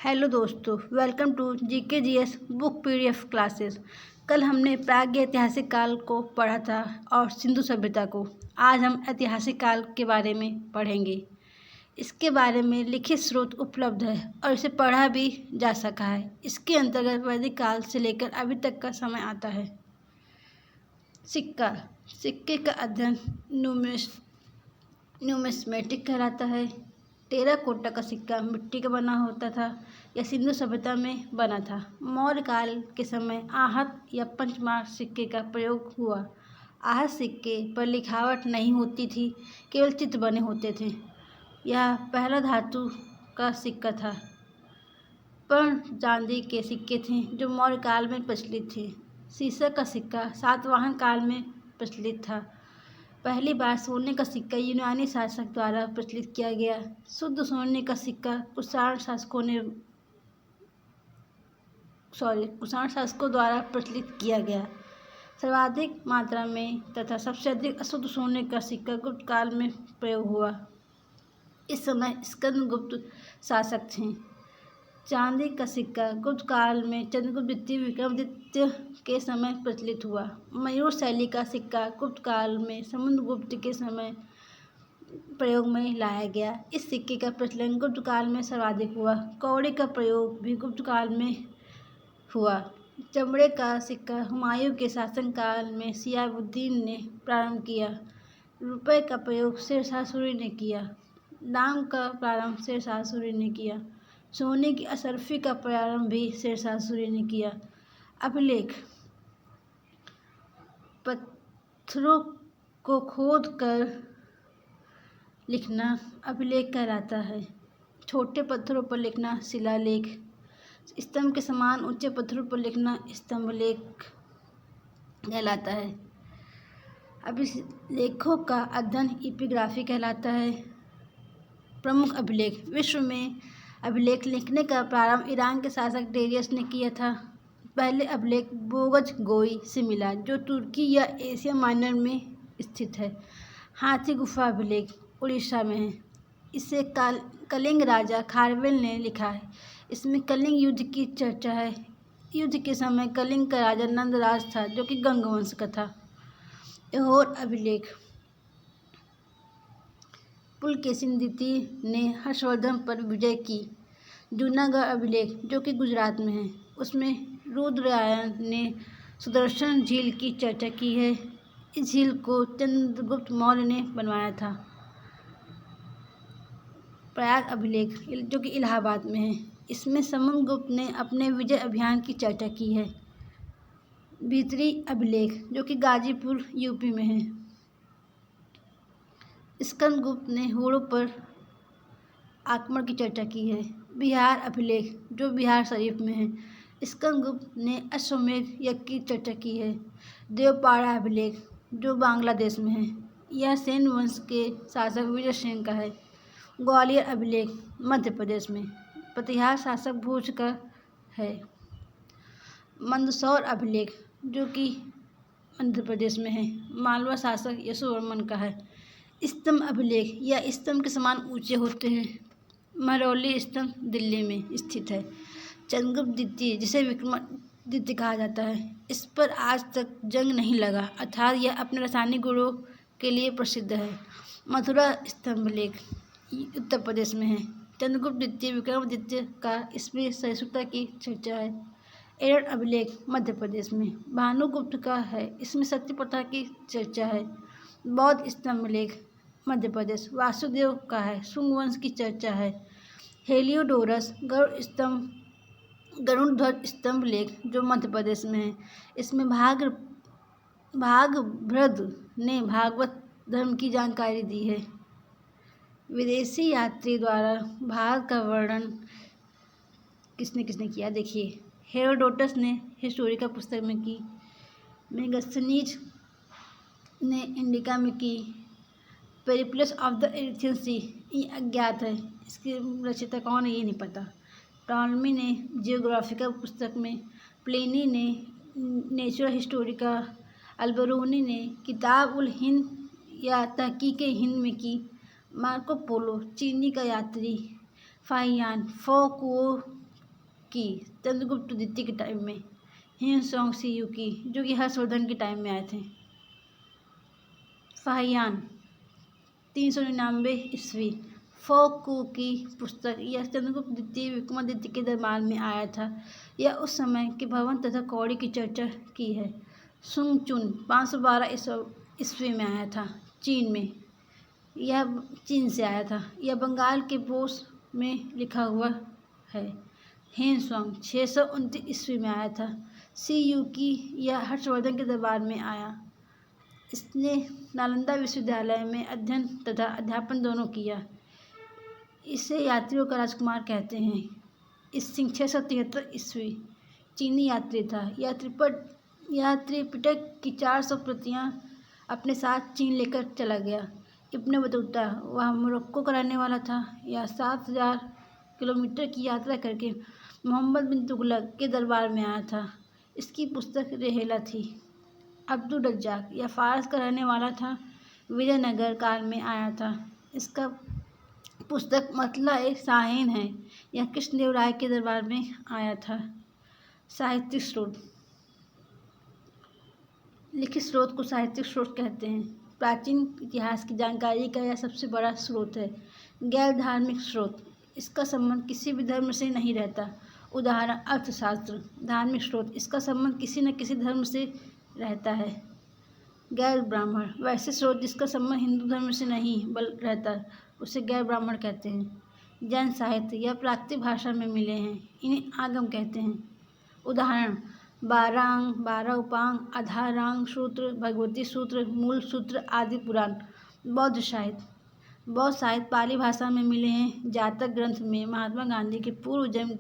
Hello दोस्तों, welcome to GKGS book PDF classes. कल हमने प्राग्ञ ऐतिहासिक काल को पढ़ा था और सिंधु सभ्यता को। आज हम ऐतिहासिक काल के बारे में पढ़ेंगे। इसके बारे में लिखित स्रोत उपलब्ध है और इसे पढ़ा भी जा सका है। इसके अंतर्गत वैदिक काल से लेकर अभी तक का समय आता है। सिक्का, सिक्के का अध्ययन न्यूमिस्मेटिक कहलाता है। टेराकोटा का सिक्का मिट्टी का बना होता था या सिंधु सभ्यता में बना था। मौर्य काल के समय आहत या पंचमार सिक्के का प्रयोग हुआ। आहत सिक्के पर लिखावट नहीं होती थी, केवल चित्र बने होते थे। यह पहला धातु का सिक्का था। पर्ण चांदी के सिक्के थे जो मौर्य काल में प्रचलित थे। सीसक का सिक्का सातवाहन काल में प्रचलित था। पहली बार सोने का सिक्का यूनानी शासक द्वारा प्रचलित किया गया। शुद्ध सोने का सिक्का कुषाण शासकों द्वारा प्रचलित किया गया। सर्वाधिक मात्रा में तथा सबसे अधिक अशुद्ध सोने का सिक्का गुप्त काल में प्रयोग हुआ। इस समय स्कंदगुप्त शासक थे। चांदी का सिक्का गुप्त काल में चंद्रगुप्त द्वितीय विक्रमादित्य के समय प्रचलित हुआ। मयूर शैली का सिक्का गुप्त काल में समुद्रगुप्त के समय प्रयोग में लाया गया। इस सिक्के का प्रचलन गुप्त काल में सर्वाधिक हुआ। कौड़ी का प्रयोग भी गुप्त काल में हुआ। चमड़े का सिक्का हुमायूं के शासनकाल में शिहाबुद्दीन ने प्रारंभ किया। रुपये का प्रयोग शेरशाह सूरी ने किया। दाम का प्रारंभ शेरशाह सूरी ने किया। सोने की असरफी का प्रारंभ भी शेरशाह सूरी ने किया। अभिलेख, पत्थरों को खोद कर लिखना अभिलेख कहलाता है। छोटे पत्थरों पर लिखना शिलालेख। स्तंभ के समान ऊंचे पत्थरों पर लिखना स्तंभलेख कहलाता है। अभिलेखों का अध्ययन एपिग्राफी कहलाता है। प्रमुख अभिलेख, विश्व में अभिलेख लिखने का प्रारंभ ईरान के शासक डेरियस ने किया था। पहले अभिलेख बोगज गोई से मिला जो तुर्की या एशिया माइनर में स्थित है। हाथी गुफा अभिलेख उड़ीसा में है। इसे कलिंग राजा खारवेल ने लिखा है। इसमें कलिंग युद्ध की चर्चा है। युद्ध के समय कलिंग का राजा नंदराज था जो कि गंग वंश का था। ऐहोर अभिलेख, पुलकेशिन द्वितीय ने हर्षवर्धन पर विजय की। जूनागढ़ अभिलेख जो कि गुजरात में है, उसमें रुद्रयान ने सुदर्शन झील की चर्चा की है। इस झील को चंद्रगुप्त मौर्य ने बनवाया था। प्रयाग अभिलेख जो कि इलाहाबाद में है, इसमें समुद्रगुप्त ने अपने विजय अभियान की चर्चा की है। भीतरी अभिलेख जो कि गाजीपुर यूपी में है, स्कंदगुप्त ने होड़ों पर आक्रमण की चर्चा की है। बिहार अभिलेख जो बिहार शरीफ में है, स्कंदगुप्त ने अश्वमेध यज्ञ की चर्चा की है। देवपाड़ा अभिलेख जो बांग्लादेश में है, यह सेन वंश के शासक विजय सेन का है। ग्वालियर अभिलेख मध्य प्रदेश में, प्रतिहार शासक भोज का है। मंदसौर अभिलेख जो कि मध्य प्रदेश में है, मालवा शासक यशोवर्मन का है। स्तंभ अभिलेख या स्तंभ के समान ऊंचे होते हैं। महरौली स्तंभ दिल्ली में स्थित है। चंद्रगुप्त द्वितीय जिसे विक्रमादित्य कहा जाता है, इस पर आज तक जंग नहीं लगा, अर्थात यह अपने रासायनिक गुणों के लिए प्रसिद्ध है। मथुरा स्तंभलेख उत्तर प्रदेश में है। चंद्रगुप्त द्वितीय विक्रमादित्य का इसमें सहिष्णुता की चर्चा है। एरठ अभिलेख मध्य प्रदेश में भानुगुप्त का है, इसमें सत्य प्रथा की चर्चा है। बौद्ध स्तंभलेख मध्य प्रदेश वासुदेव का है, शुंग वंश की चर्चा है। हेलियोडोरस गरुड़ध्वज स्तंभलेख जो मध्य प्रदेश में है, इसमें भागभद्र ने भागवत धर्म की जानकारी दी है। विदेशी यात्री द्वारा भारत का वर्णन किसने किया, देखिए हेरोडोटस ने हिस्टोरिका पुस्तक में की। मेगस्थनीज ने इंडिका में की। पेरिप्लस ऑफ द एरिथियन सी ये अज्ञात है, इसके रचयिता कौन है ये नहीं पता। टॉलमी ने जियोग्राफिका पुस्तक में, प्लिनी ने नेचुरल हिस्टोरिका, अल्बरूनी ने किताब उल हिंद या तहकीक हिंद में की। मार्को पोलो चीनी का यात्री, फाहियान फोकुओ की चंद्रगुप्त द्वितीय के टाइम में, हिंसोंग सीयू की जो कि हर्षवर्धन के टाइम में आए थे। फाहियान 399 ईस्वी, फोकू की पुस्तक यह चंद्रगुप्त द्वितीय विक्रमादित्य के दरबार में आया था। यह उस समय के भवन तथा कौड़ी की चर्चा की है। सुंगचुन 512 ईस्वी में आया था चीन में, यह चीन से आया था। यह बंगाल के बोस में लिखा हुआ है। हेनसोंग 629 ईस्वी में आया था। सी यू की यह हर्षवर्धन के दरबार में आया। इसने नालंदा विश्वविद्यालय में अध्ययन तथा अध्यापन दोनों किया। इसे यात्रियों का राजकुमार कहते हैं। इसिंग 673 ईस्वी चीनी यात्री था। यह त्रिपिटक की 400 प्रतियां अपने साथ चीन लेकर चला गया। इब्न बतूता वह मोरक्को का रहने वाला था। यह 7000 किलोमीटर की यात्रा करके मोहम्मद बिन तुगलक के दरबार में आया था। इसकी पुस्तक रेहेला थी। अब्दुल रज्जाक यह फारस का रहने वाला था। विजयनगर काल में आया था। इसका पुस्तक मतला-ए-साहीन है। यह कृष्णदेवराय के दरबार में आया था। साहित्यिक स्रोत, लिखित स्रोत को साहित्यिक स्रोत कहते हैं। प्राचीन इतिहास की जानकारी का यह सबसे बड़ा स्रोत है। गैर धार्मिक स्रोत, इसका संबंध किसी भी धर्म से नहीं रहता। उदाहरण अर्थशास्त्र। धार्मिक स्रोत, इसका संबंध किसी न किसी धर्म से रहता है। गैर ब्राह्मण, वैसे स्रोत जिसका संबंध हिंदू धर्म से नहीं रहता, उसे गैर ब्राह्मण कहते हैं। जैन साहित्य, यह प्राकृतिक भाषा में मिले हैं, इन्हें आगम कहते हैं। उदाहरण 12 अंग, 12 उपांग, आधारांग सूत्र, भगवती सूत्र, मूल सूत्र आदि पुराण। बौद्ध साहित्य, बौद्ध साहित्य पाली भाषा में मिले हैं। जातक ग्रंथ में महात्मा गांधी के पूर्व जन्म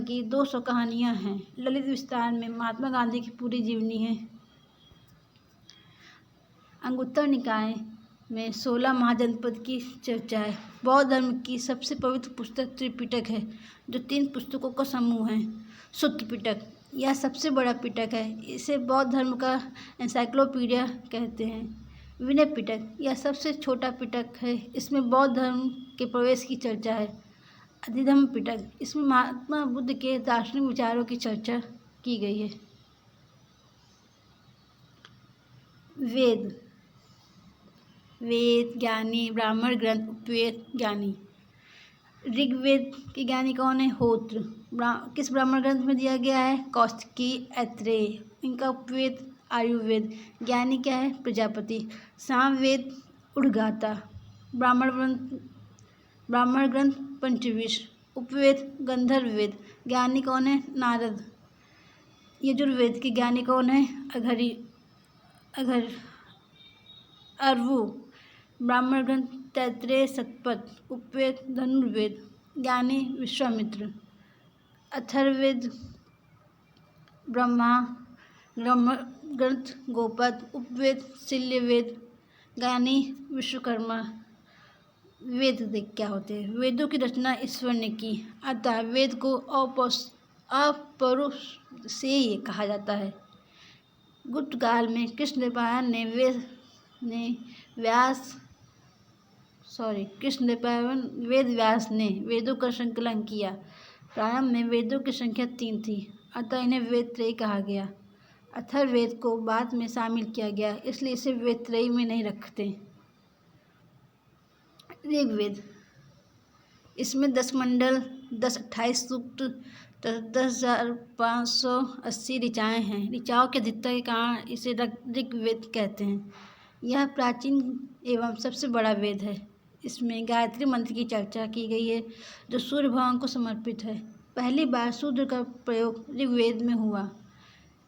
की 200 कहानियाँ हैं। ललित विस्तार में महात्मा गांधी की पूरी जीवनी है। अंगुत्तर निकाय में 16 महाजनपद की चर्चा है। बौद्ध धर्म की सबसे पवित्र पुस्तक त्रिपिटक है, जो 3 पुस्तकों का समूह है। सुत्त पिटक, यह सबसे बड़ा पिटक है। इसे बौद्ध धर्म का एनसाइक्लोपीडिया कहते हैं। विनय पिटक, यह सबसे छोटा पिटक है। इसमें बौद्ध धर्म के प्रवेश की चर्चा है। अधिधम्म पिटक, इसमें महात्मा बुद्ध के दार्शनिक विचारों की चर्चा की गई है। वेद, वेद ज्ञानी, ब्राह्मण ग्रंथ, उपवेद ज्ञानी। ऋग्वेद के ज्ञानी कौन है? होत्र। किस ब्राह्मण ग्रंथ में दिया गया है? कौशिकी, ऐत्रेय। इनका उपवेद आयुर्वेद। ज्ञानी क्या है? प्रजापति। सामवेद उद्गाता। ब्राह्मण ग्रंथ पंचविंश। उपवेद गंधर्व वेद। ज्ञानी कौन है? नारद। यजुर्वेद के ज्ञानी कौन है? अरवु। ब्राह्मण ग्रंथ तैत्तिरीय शतपथ। उपवेद धनुर्वेद। ज्ञानी विश्वामित्र। अथर्ववेद ब्रह्म ग्रंथ गोपद। उपवेद शिल्यवेद। ज्ञानी विश्वकर्मा। वेद देख क्या होते हैं? वेदों की रचना ईश्वर ने की, अतः वेद को अपौरुषेय कहा जाता है। गुप्त काल में कृष्णदेवराय वेद व्यास ने वेदों का संकलन किया। प्रारंभ में वेदों की संख्या 3 थी, अतः इन्हें वेदत्रयी कहा गया। अथर्ववेद को बाद में शामिल किया गया, इसलिए इसे वेदत्रयी में नहीं रखते। ऋग्वेद, इसमें 10 मंडल, 28 सूक्त तथा 10,580 ऋचाएँ हैं। ऋचाओं की अधिकता के कारण इसे ऋग्वेद कहते हैं। यह प्राचीन एवं सबसे बड़ा वेद है। इसमें गायत्री मंत्र की चर्चा की गई है, जो सूर्य भगवान को समर्पित है। पहली बार शूद्र का प्रयोग ऋग्वेद में हुआ।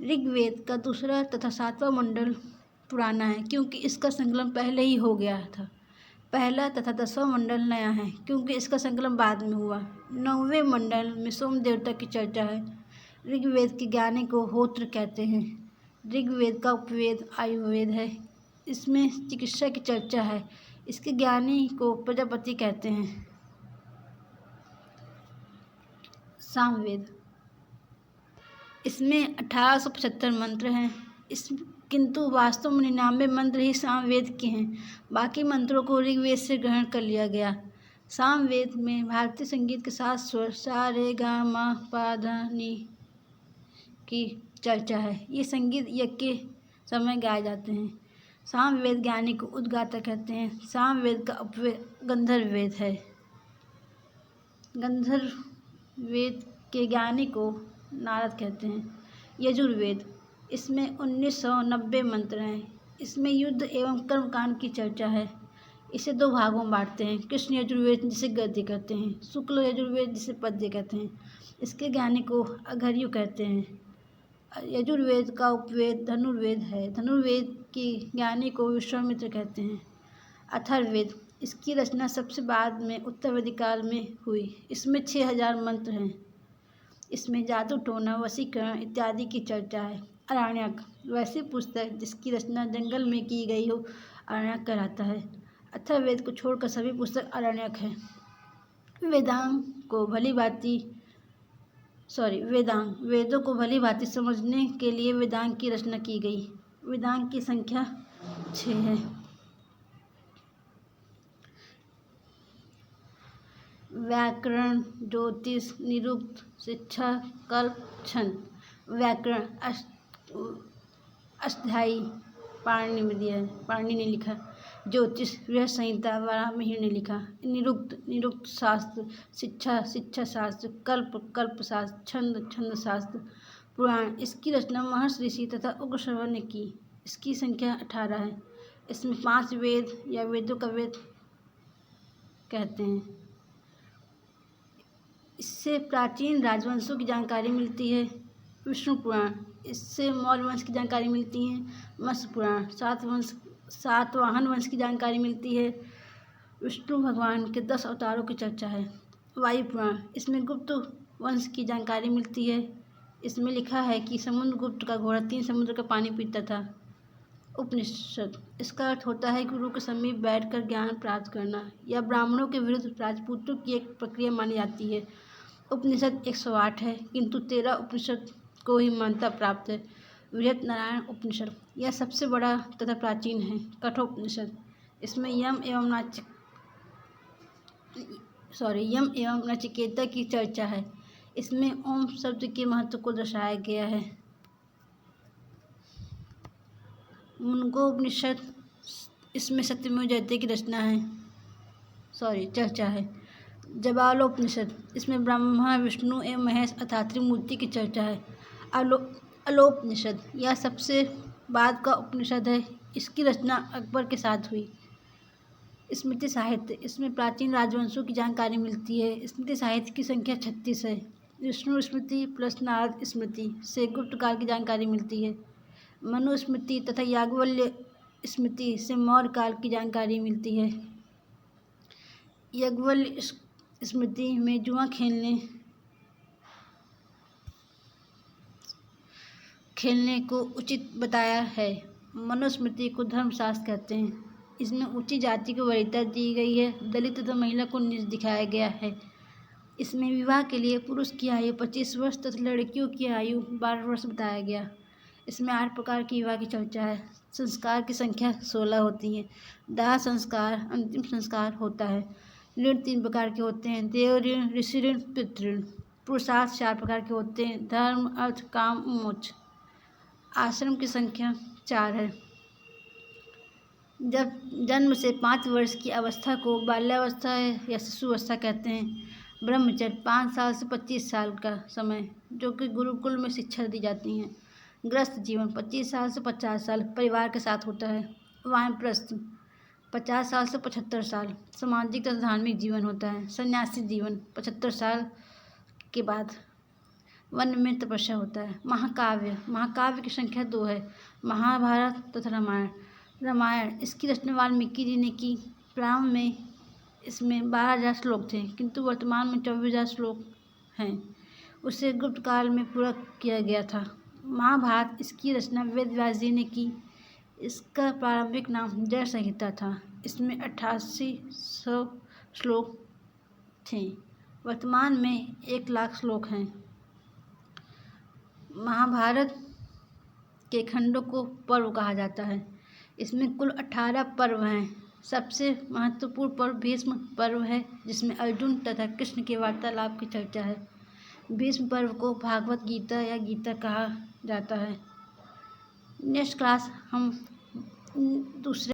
ऋग्वेद का दूसरा तथा 7वां मंडल पुराना है, क्योंकि इसका संकलन पहले ही हो गया था। पहला तथा 10वां मंडल नया है, क्योंकि इसका संकलन बाद में हुआ। 9वें मंडल में सोम देवता की चर्चा है। ऋग्वेद के ज्ञानी को होत्र कहते हैं। ऋग्वेद का उपवेद आयुर्वेद है। इसमें चिकित्सा की चर्चा है। इसके ज्ञानी को प्रजापति कहते हैं। सामवेद, इसमें 1875 मंत्र हैं। किंतु वास्तव में 99 मंत्र ही सामवेद के हैं। बाकी मंत्रों को ऋग्वेद से ग्रहण कर लिया गया। सामवेद में भारतीय संगीत के 7 स्वर सा रे गा मा पा धा नी की चर्चा है। ये संगीत यज्ञ के समय गाए जाते हैं। सामवेद ज्ञानी को उद्गाता कहते हैं। सामवेद का उपवेद गंधर्व वेद है। गंधर्व वेद के ज्ञानी को नारद कहते हैं। यजुर्वेद, इसमें 1990 मंत्र हैं। इसमें युद्ध एवं कर्मकांड की चर्चा है। इसे 2 भागों में बांटते हैं। कृष्ण यजुर्वेद जिसे गद्य कहते हैं, शुक्ल यजुर्वेद जिसे पद्य कहते हैं। इसके ज्ञानी को अघर्यु कहते हैं। यजुर्वेद का उपवेद धनुर्वेद है। धनुर्वेद के ज्ञानी को विश्वामित्र कहते हैं। अथर्ववेद, इसकी रचना सबसे बाद में उत्तरवेदी काल में हुई। इसमें 6000 मंत्र हैं। इसमें जादू टोना वशीकरण इत्यादि की चर्चा है। आरण्यक, वैसी पुस्तक जिसकी रचना जंगल में की गई हो आरण्यक कहलाता है। अथर्ववेद को छोड़कर सभी पुस्तक आरण्यक है। वेदांग वेदों को भली भांति समझने के लिए वेदांग की रचना की गई। वेदांग की संख्या 6 है। व्याकरण, ज्योतिष, निरुक्त, शिक्षा, कल्प, छंद। व्याकरण अष्टाध्यायी पाणिनि ने लिखा। ज्योतिष बृहत संहिता वाराहमिहिर ने लिखा। निरुक्त शास्त्र, शिक्षा शास्त्र, कल्प शास्त्र, छंद शास्त्र। पुराण, इसकी रचना महर्षि ऋषि तथा उग्रश्रवण ने की। इसकी संख्या 18 है। इसमें 5 वेद या वेदों का वेद कहते हैं। इससे प्राचीन राजवंशों की जानकारी मिलती है। विष्णु पुराण, इससे मौर्य वंश की जानकारी मिलती है। मत्स्य पुराण, सातवाहन वंश की जानकारी मिलती है। विष्णु भगवान के 10 अवतारों की चर्चा है। वायु पुराण, इसमें गुप्त वंश की जानकारी मिलती है। इसमें लिखा है कि समुद्रगुप्त का घोड़ा 3 समुद्र का पानी पीता था। उपनिषद, इसका अर्थ होता है गुरु के समीप बैठकर ज्ञान प्राप्त करना। यह ब्राह्मणों के विरुद्ध राजपूतों की एक प्रक्रिया मानी जाती है। उपनिषद 108 है, किंतु 13 उपनिषद को ही मान्यता प्राप्त है। बृहत नारायण उपनिषद, यह सबसे बड़ा तथा प्राचीन है। कठोपनिषद, इसमें यम एवं नचिकेता की चर्चा है। इसमें ओम शब्द के महत्व को दर्शाया गया है। मुंडकोपनिषद, इसमें सत्यमेव जयते की रचना है चर्चा है। जबालोपनिषद, इसमें ब्रह्मा विष्णु एवं महेश अर्थात त्रिमूर्ति की चर्चा है। अलोपनिषद, यह सबसे बाद का उपनिषद है। इसकी रचना अकबर के साथ हुई। स्मृति साहित्य, इसमें प्राचीन राजवंशों की जानकारी मिलती है। स्मृति साहित्य की संख्या 36 है। विष्णु स्मृति प्लस नारद स्मृति से गुप्त काल की जानकारी मिलती है। मनुस्मृति तथा याज्ञवल्क्य स्मृति से मौर्य काल की जानकारी मिलती है। याज्ञवल्क्य स्मृति में जुआ खेलने को उचित बताया है। मनुस्मृति को धर्मशास्त्र कहते हैं। इसमें ऊंची जाति को वरीयता दी गई है। दलित तथा महिला को नीच दिखाया गया है। इसमें विवाह के लिए पुरुष की आयु 25 वर्ष तथा लड़कियों की आयु 12 वर्ष बताया गया। इसमें 8 प्रकार की विवाह की चर्चा है। संस्कार की संख्या 16 होती है। दाह संस्कार अंतिम संस्कार होता है। ऋण 3 प्रकार के होते हैं। देव ऋण, ऋषि ऋण, पितृ ऋण। पुरुषार्थ 4 प्रकार के होते हैं। धर्म, अर्थ, काम, मोक्ष। आश्रम की संख्या 4 है। जब जन्म से 5 वर्ष की अवस्था को बाल्यावस्था या शिशुअवस्था कहते हैं। ब्रह्मचर्य 5 साल से 25 साल का समय, जो कि गुरुकुल में शिक्षा दी जाती है। गृहस्थ जीवन 25 साल से 50 साल परिवार के साथ होता है। वानप्रस्थ 50 साल से 75 साल सामाजिक तथा धार्मिक जीवन होता है। सन्यासी जीवन 75 साल के बाद वन में तपस्या होता है। महाकाव्य की संख्या 2 है। महाभारत तथा रामायण, इसकी रचना वाल्मीकि जी ने की। प्रारंभ में इसमें 12,000 श्लोक थे, किंतु वर्तमान में 24,000 श्लोक हैं। उसे गुप्त काल में पूरा किया गया था। महाभारत, इसकी रचना वेद व्यास जी ने की। इसका प्रारंभिक नाम जय संहिता था। इसमें 8800 श्लोक थे। वर्तमान में 1,00,000 श्लोक हैं। महाभारत के खंडों को पर्व कहा जाता है। इसमें कुल 18 पर्व हैं। सबसे महत्वपूर्ण पर्व भीष्म पर्व है, जिसमें अर्जुन तथा कृष्ण के वार्तालाप की चर्चा है। भीष्म पर्व को भागवत गीता या गीता कहा जाता है। नेक्स्ट क्लास हम दूसरे